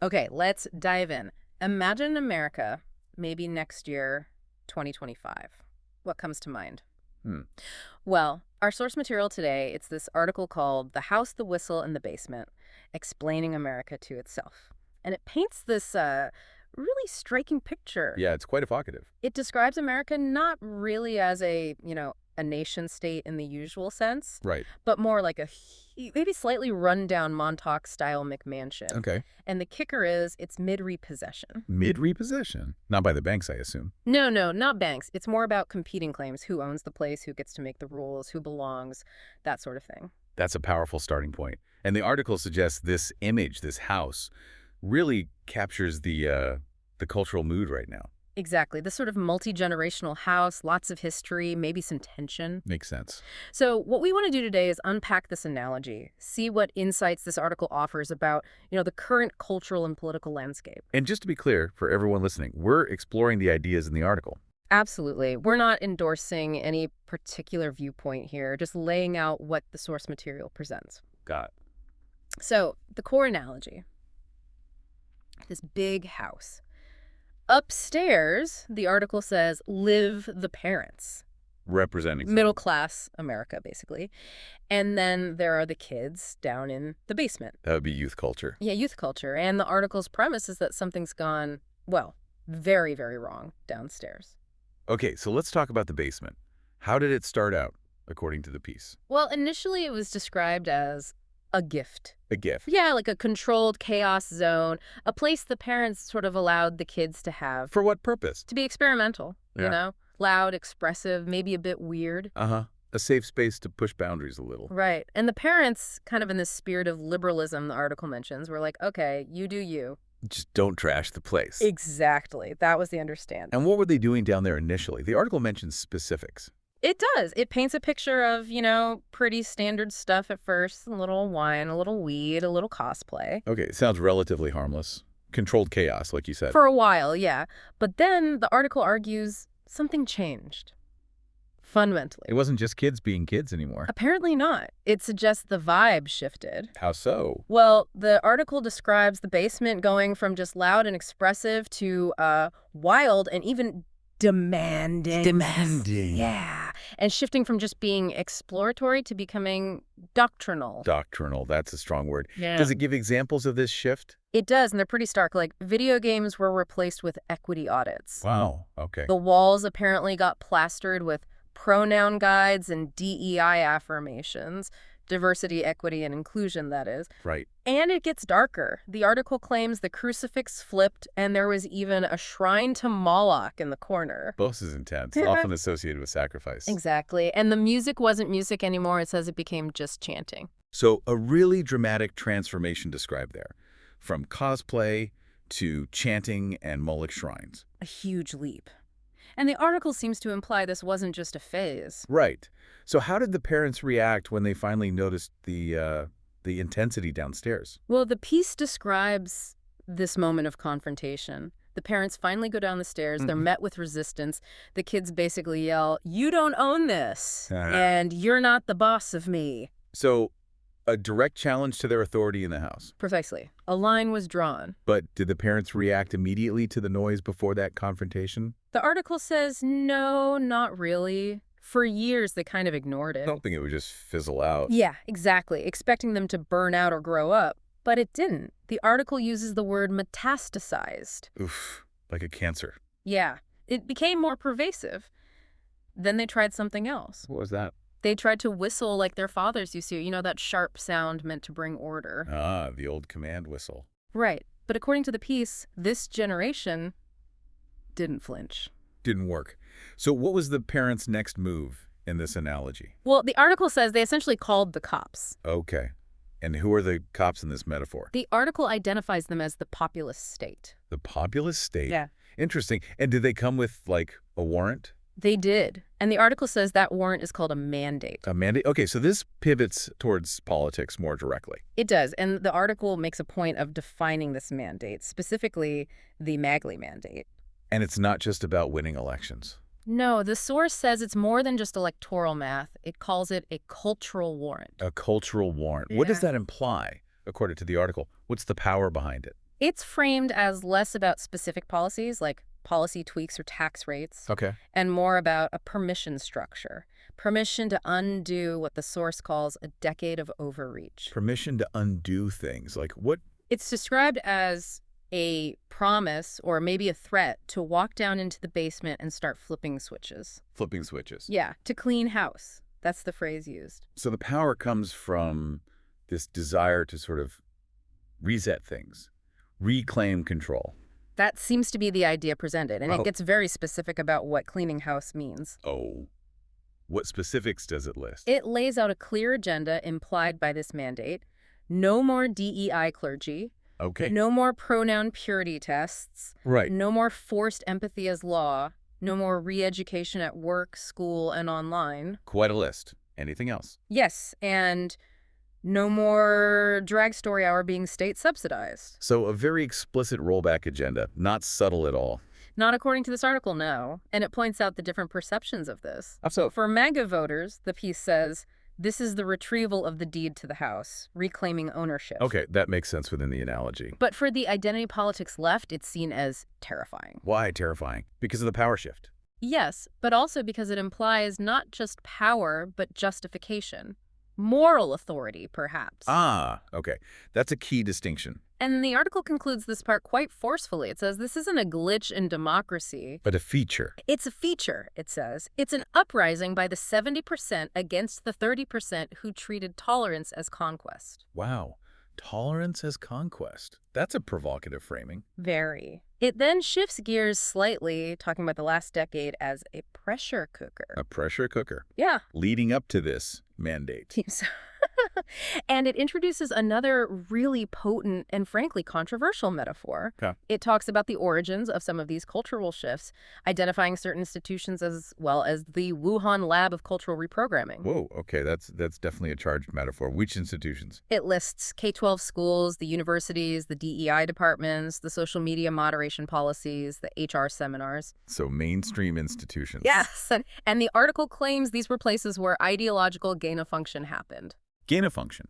Okay, let's dive in. Imagine America, maybe next year, 2025. What comes to mind? Hmm. Well, our source material today, it's this article called The House, the Whistle, and the Basement, Explaining America to Itself. And it paints this really striking picture. Yeah, it's quite evocative. It describes America not really as a nation state in the usual sense, Right. but more like a maybe slightly rundown Montauk-style McMansion. Okay. And the kicker is it's mid-repossession. Mid-repossession. Not by the banks, I assume. No, no, not banks. It's more about competing claims. Who owns the place, who gets to make the rules, who belongs, that sort of thing. That's a powerful starting point. And the article suggests this image, this house, really captures the cultural mood right now. Exactly. This sort of multi-generational house, lots of history, maybe some tension. Makes sense. So what we want to do today is unpack this analogy, see what insights this article offers about, the current cultural and political landscape. And just to be clear, for everyone listening, we're exploring the ideas in the article. Absolutely. We're not endorsing any particular viewpoint here, just laying out what the source material presents. Got it. So the core analogy, this big house. Upstairs, the article says, live the parents. Representing Middle class America, basically. And then there are the kids down in the basement. that would be youth culture. Yeah, youth culture. And the article's premise is that something's gone, well, very, very wrong downstairs. Okay, so let's talk about the basement. How did it start out, according to the piece? Well, initially it was described as a gift. A gift. Yeah, like a controlled chaos zone, a place the parents sort of allowed the kids to have, For what purpose? to be experimental, Yeah. Loud, expressive, maybe a bit weird. Uh-huh. A safe space to push boundaries a little. Right. And the parents, kind of in this spirit of liberalism the article mentions, were like, okay, you do you. Just don't trash the place. Exactly. That was the understanding. And what were they doing down there initially? The article mentions specifics. It does. It paints a picture of, pretty standard stuff at first. A little wine, a little weed, a little cosplay. Okay, it sounds relatively harmless. Controlled chaos, like you said. For a while, yeah. But then the article argues something changed. Fundamentally. It wasn't just kids being kids anymore. Apparently not. It suggests the vibe shifted. How so? Well, the article describes the basement going from just loud and expressive to wild and even demanding. Demanding. Yeah. And shifting from just being exploratory to becoming doctrinal. Doctrinal, that's a strong word. Yeah. Does it give examples of this shift? It does, and they're pretty stark. Like, video games were replaced with equity audits. Wow, okay. The walls apparently got plastered with pronoun guides and DEI affirmations. Diversity, equity, and inclusion, that is. Right. And it gets darker. The article claims the crucifix flipped, and there was even a shrine to Moloch in the corner. Both is intense, often associated with sacrifice. Exactly. And the music wasn't music anymore. It says it became just chanting. So a really dramatic transformation described there, from cosplay to chanting and Moloch shrines. A huge leap. And the article seems to imply this wasn't just a phase. Right. So how did the parents react when they finally noticed the intensity downstairs? Well, the piece describes this moment of confrontation. The parents finally go down the stairs. They're met with resistance. The kids basically yell, "You don't own this, and you're not the boss of me." So a direct challenge to their authority in the house. Precisely. A line was drawn. But did the parents react immediately to the noise before that confrontation? The article says, no, not really. For years, they kind of ignored I it. don't think it would just fizzle out. Yeah, exactly. Expecting them to burn out or grow up. But it didn't. The article uses the word metastasized. Oof, like a cancer. Yeah, it became more pervasive. Then they tried something else. What was that? They tried to whistle like their fathers used to, that sharp sound meant to bring order. Ah, the old command whistle. Right. But according to the piece, this generation didn't flinch. Didn't work. So what was the parents' next move in this analogy? Well, the article says they essentially called the cops. Okay. And who are the cops in this metaphor? The article identifies them as the populous state. The populous state? Yeah. Interesting. And did they come with, like, a warrant? They did. And the article says that warrant is called a mandate. A mandate? Okay, so this pivots towards politics more directly. It does. And the article makes a point of defining this mandate, specifically the Magley mandate. And it's not just about winning elections. No, the source says it's more than just electoral math. It calls it a cultural warrant. A cultural warrant. What does Yeah. that imply, according to the article? What's the power behind it? It's framed as less about specific policies, like policy tweaks or tax rates, Okay. and more about a permission structure. Permission to undo what the source calls a decade of overreach. Permission to undo things. Like what? It's described as a promise or maybe a threat to walk down into the basement and start flipping switches. Flipping switches. Yeah, to clean house. That's the phrase used. So the power comes from this desire to sort of reset things, reclaim control. That seems to be the idea presented, and it gets very specific about what cleaning house means. Oh, what specifics does it list? It lays out a clear agenda implied by this mandate. No more DEI clergy. Okay. No more pronoun purity tests. Right. No more forced empathy as law. No more re-education at work, school, and online. Quite a list. Anything else? Yes, and no more drag story hour being state subsidized. So a very explicit rollback agenda, not subtle at all. Not according to this article, no. And it points out the different perceptions of this. So For MAGA voters, the piece says, this is the retrieval of the deed to the House, reclaiming ownership. okay, that makes sense within the analogy. But for the identity politics left, it's seen as terrifying. Why terrifying? Because of the power shift. Yes, but also because it implies not just power, but justification. Moral authority, perhaps. Ah, okay. That's a key distinction. And the article concludes this part quite forcefully. It says this isn't a glitch in democracy. But a feature. It's a feature, it says. It's an uprising by the 70% against the 30% who treated tolerance as conquest. Wow. Tolerance as conquest. That's a provocative framing. Very. It then shifts gears slightly, talking about the last decade as a pressure cooker. A pressure cooker. Yeah. Leading up to this mandate. So and it introduces another really potent and frankly controversial metaphor. Okay. It talks about the origins of some of these cultural shifts, identifying certain institutions as well as the Wuhan Lab of Cultural Reprogramming. Whoa, okay, that's definitely a charged metaphor. Which institutions? It lists K-12 schools, the universities, the DEI departments, the social media moderation policies, the HR seminars. So mainstream institutions. Yes, and the article claims these were places where ideological gain of function happened. Gain of function.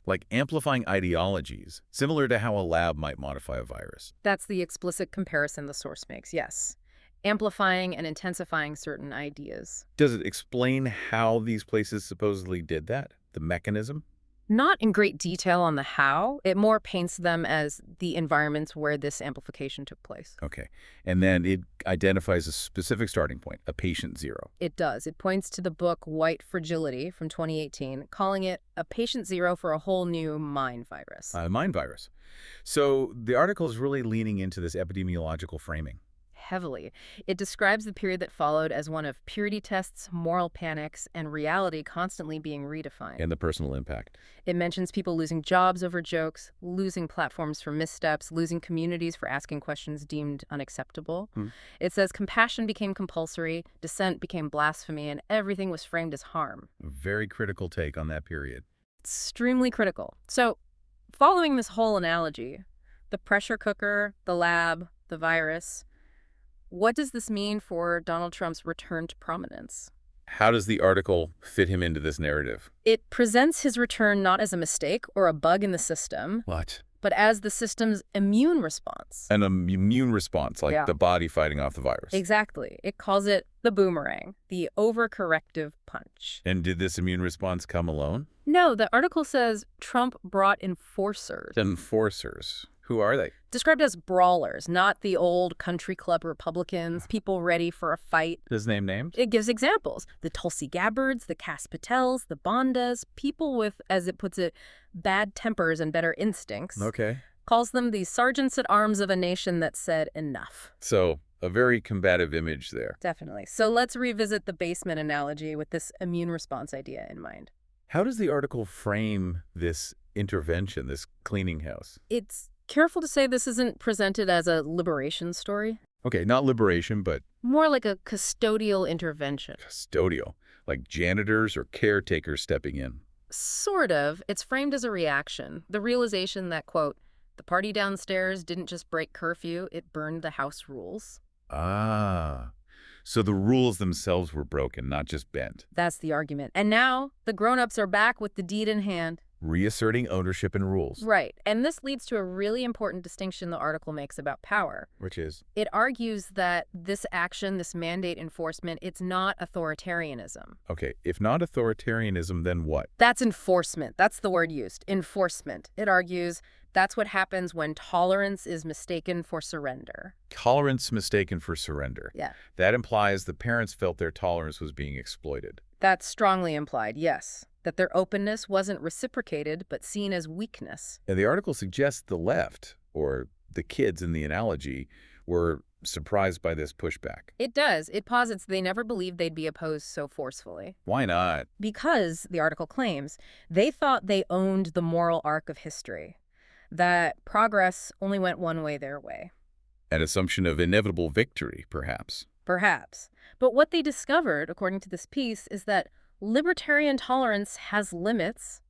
Like amplifying ideologies, similar to how a lab might modify a virus. That's the explicit comparison the source makes, yes. Amplifying and intensifying certain ideas. Does it explain how these places supposedly did that? The mechanism? Not in great detail on the how. It more paints them as the environments where this amplification took place. Okay. And then it identifies a specific starting point, a patient zero. It does. It points to the book White Fragility from 2018, calling it a patient zero for a whole new mind virus. A mind virus. So the article is really leaning into this epidemiological framing. Heavily. It describes the period that followed as one of purity tests, moral panics, and reality constantly being redefined. And the personal impact. It mentions people losing jobs over jokes, losing platforms for missteps, losing communities for asking questions deemed unacceptable. It says compassion became compulsory, dissent became blasphemy, and everything was framed as harm. A very critical take on that period. Extremely critical. So, following this whole analogy, the pressure cooker, the lab, the virus, what does this mean for Donald Trump's return to prominence? How does the article fit him into this narrative? It presents his return not as a mistake or a bug in the system, What? but as the system's immune response. An immune response, like the body fighting off the virus. Exactly. It calls it the boomerang, the overcorrective punch. And did this immune response come alone? No, the article says Trump brought enforcers. Enforcers. Who are they? Described as brawlers, not the old country club Republicans, people ready for a fight. Does name names? It gives examples. The Tulsi Gabbards, the Cass Patels, the Bondas, people with, as it puts it, bad tempers and better instincts. Okay. Calls them the sergeants at arms of a nation that said enough. So, a very combative image there. Definitely. So let's revisit the basement analogy with this immune response idea in mind. How does the article frame this intervention, this cleaning house? It's careful to say this isn't presented as a liberation story. Okay, not liberation, but More like a custodial intervention. custodial, like janitors or caretakers stepping in. Sort of. It's framed as a reaction. The realization that, quote, the party downstairs didn't just break curfew, it burned the house rules. Ah, so the rules themselves were broken, not just bent. That's the argument. And now, the grown-ups are back with the deed in hand. reasserting ownership and rules. Right. And this leads to a really important distinction the article makes about power. Which is? It argues that this action, this mandate enforcement, it's not authoritarianism. Okay, if not authoritarianism, then what? That's enforcement. That's the word used. Enforcement. It argues that's what happens when tolerance is mistaken for surrender. Tolerance mistaken for surrender. Yeah. That implies the parents felt their tolerance was being exploited. That's strongly implied, yes. That their openness wasn't reciprocated, but seen as weakness. And the article suggests the left, or the kids in the analogy, were surprised by this pushback. It does. It posits they never believed they'd be opposed so forcefully. Why not? Because, the article claims, they thought they owned the moral arc of history. That progress only went one way their way. An assumption of inevitable victory, perhaps. Perhaps. But what they discovered, according to this piece, is that libertarian tolerance has limits.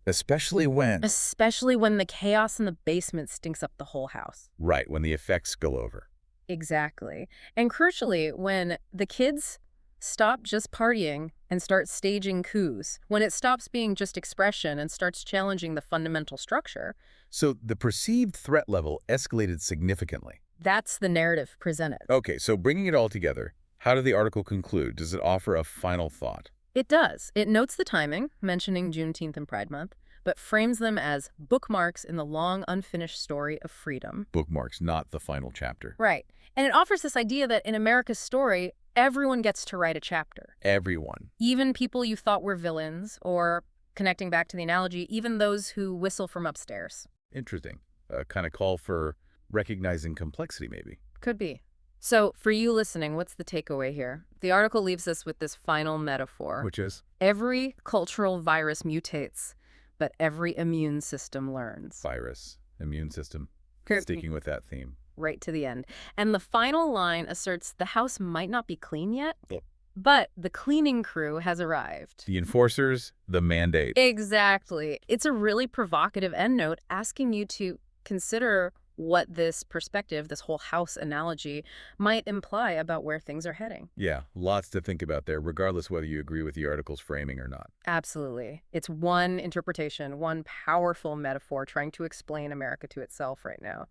Especially when? Especially when the chaos in the basement stinks up the whole house. Right, when the effects spill over. Exactly. And crucially, when the kids stop just partying and start staging coups, when it stops being just expression and starts challenging the fundamental structure. So the perceived threat level escalated significantly. That's the narrative presented. Okay, so bringing it all together, how did the article conclude? Does it offer a final thought? It does. It notes the timing, mentioning Juneteenth and Pride Month, but frames them as bookmarks in the long, unfinished story of freedom. Bookmarks, not the final chapter. Right. And it offers this idea that in America's story, everyone gets to write a chapter. Everyone. Even people you thought were villains, or, connecting back to the analogy, even those who whistle from upstairs. Interesting. A kind of call for recognizing complexity, maybe. Could be. So, for you listening, what's the takeaway here? The article leaves us with this final metaphor. Which is? Every cultural virus mutates, but every immune system learns. Virus, immune system. Sticking with that theme. Right to the end. And the final line asserts the house might not be clean yet, Yep. but the cleaning crew has arrived. The enforcers, the mandate. Exactly. It's a really provocative endnote asking you to consider what this perspective, this whole house analogy, might imply about where things are heading. Yeah, lots to think about there, regardless whether you agree with the article's framing or not. Absolutely. It's one interpretation, one powerful metaphor trying to explain America to itself right now.